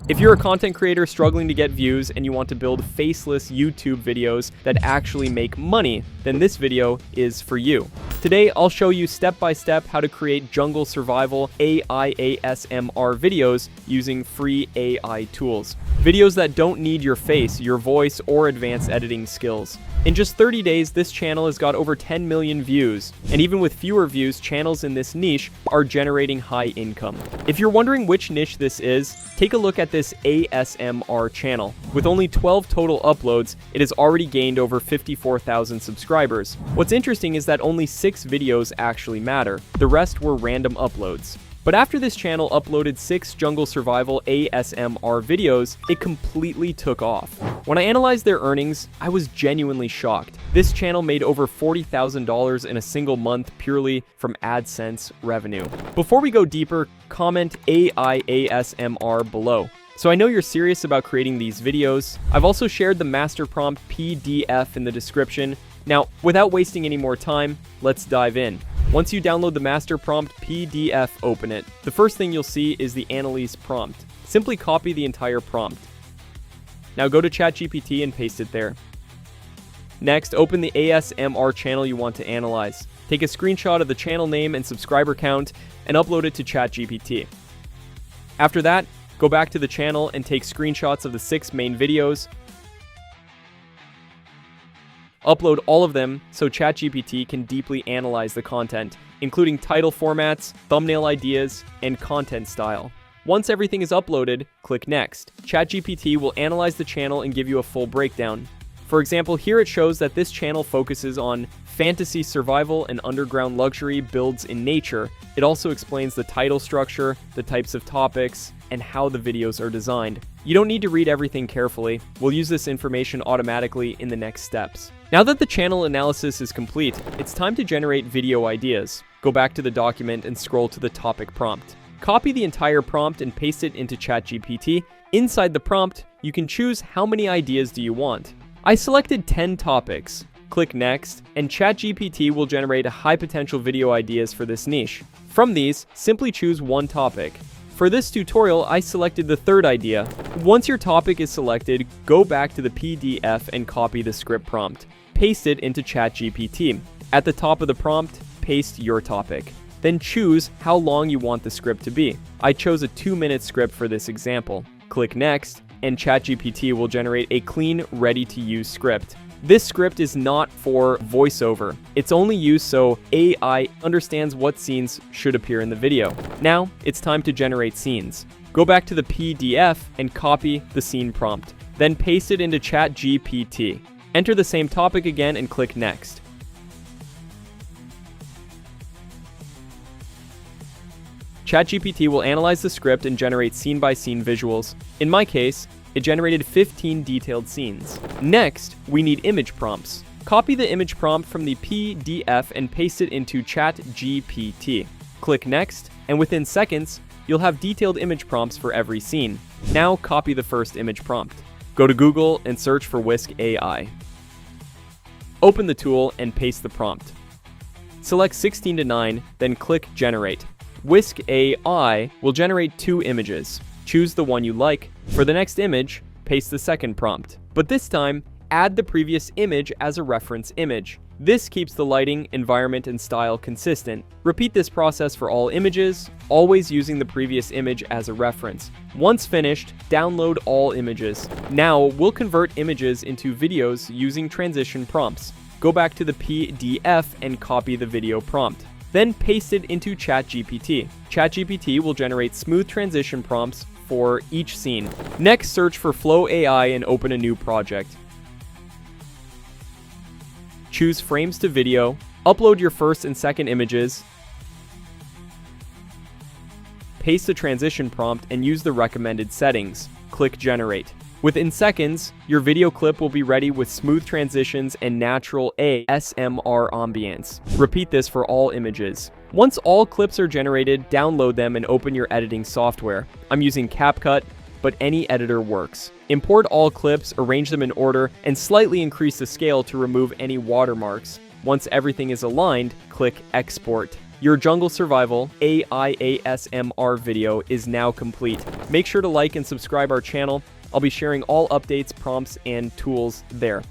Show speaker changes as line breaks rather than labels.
If you're a content creator struggling to get views and you want to build faceless YouTube videos that actually make money, then this video is for you. Today, I'll show you step-by-step how to create jungle survival AI ASMR videos using free AI tools. Videos that don't need your face, your voice, or advanced editing skills. In just 30 days, this channel has got over 10 million views, and even with fewer views, channels in this niche are generating high income. If you're wondering which niche this is, take a look at this ASMR channel. With only 12 total uploads, it has already gained over 54,000 subscribers. What's interesting is that only 6 videos actually matter. The rest were random uploads. But after this channel uploaded 6 jungle survival ASMR videos, it completely took off. When I analyzed their earnings, I was genuinely shocked. This channel made over $40,000 in a single month purely from AdSense revenue. Before we go deeper, comment AI ASMR below. So I know you're serious about creating these videos. I've also shared the master prompt PDF in the description. Now, without wasting any more time, let's dive in. Once you download the master prompt PDF, open it. The first thing you'll see is the analyze prompt. Simply copy the entire prompt. Now go to ChatGPT and paste it there. Next, open the ASMR channel you want to analyze. Take a screenshot of the channel name and subscriber count and upload it to ChatGPT. After that, go back to the channel and take screenshots of the 6 main videos. Upload all of them so ChatGPT can deeply analyze the content, including title formats, thumbnail ideas, and content style. Once everything is uploaded, click Next. ChatGPT will analyze the channel and give you a full breakdown. For example, here it shows that this channel focuses on fantasy survival and underground luxury builds in nature. It also explains the title structure, the types of topics, and how the videos are designed. You don't need to read everything carefully. We'll use this information automatically in the next steps. Now that the channel analysis is complete, it's time to generate video ideas. Go back to the document and scroll to the topic prompt. Copy the entire prompt and paste it into ChatGPT. Inside the prompt, you can choose how many ideas do you want. I selected 10 topics. Click Next, and ChatGPT will generate high potential video ideas for this niche. From these, simply choose one topic. For this tutorial, I selected the third idea. Once your topic is selected, go back to the PDF and copy the script prompt. Paste it into ChatGPT. At the top of the prompt, paste your topic. Then choose how long you want the script to be. I chose a 2-minute script for this example. Click Next, and ChatGPT will generate a clean, ready-to-use script. This script is not for voiceover. It's only used so AI understands what scenes should appear in the video. Now, it's time to generate scenes. Go back to the PDF and copy the scene prompt. Then paste it into ChatGPT. Enter the same topic again and click Next. ChatGPT will analyze the script and generate scene-by-scene visuals. In my case, it generated 15 detailed scenes. Next, we need image prompts. Copy the image prompt from the PDF and paste it into ChatGPT. Click Next, and within seconds, you'll have detailed image prompts for every scene. Now copy the first image prompt. Go to Google and search for Whisk AI. Open the tool and paste the prompt. Select 16:9, then click Generate. Whisk AI will generate 2 images. Choose the one you like. For the next image, paste the second prompt. But this time, add the previous image as a reference image. This keeps the lighting, environment, and style consistent. Repeat this process for all images, always using the previous image as a reference. Once finished, download all images. Now, we'll convert images into videos using transition prompts. Go back to the PDF and copy the video prompt. Then paste it into ChatGPT. ChatGPT will generate smooth transition prompts for each scene. Next, search for Flow AI and open a new project. Choose frames to video. Upload your first and second images. Paste the transition prompt and use the recommended settings. Click Generate. Within seconds, your video clip will be ready with smooth transitions and natural ASMR ambience. Repeat this for all images. Once all clips are generated, download them and open your editing software. I'm using CapCut, but any editor works. Import all clips, arrange them in order, and slightly increase the scale to remove any watermarks. Once everything is aligned, click Export. Your jungle survival AIASMR video is now complete. Make sure to like and subscribe our channel. I'll be sharing all updates, prompts, and tools there.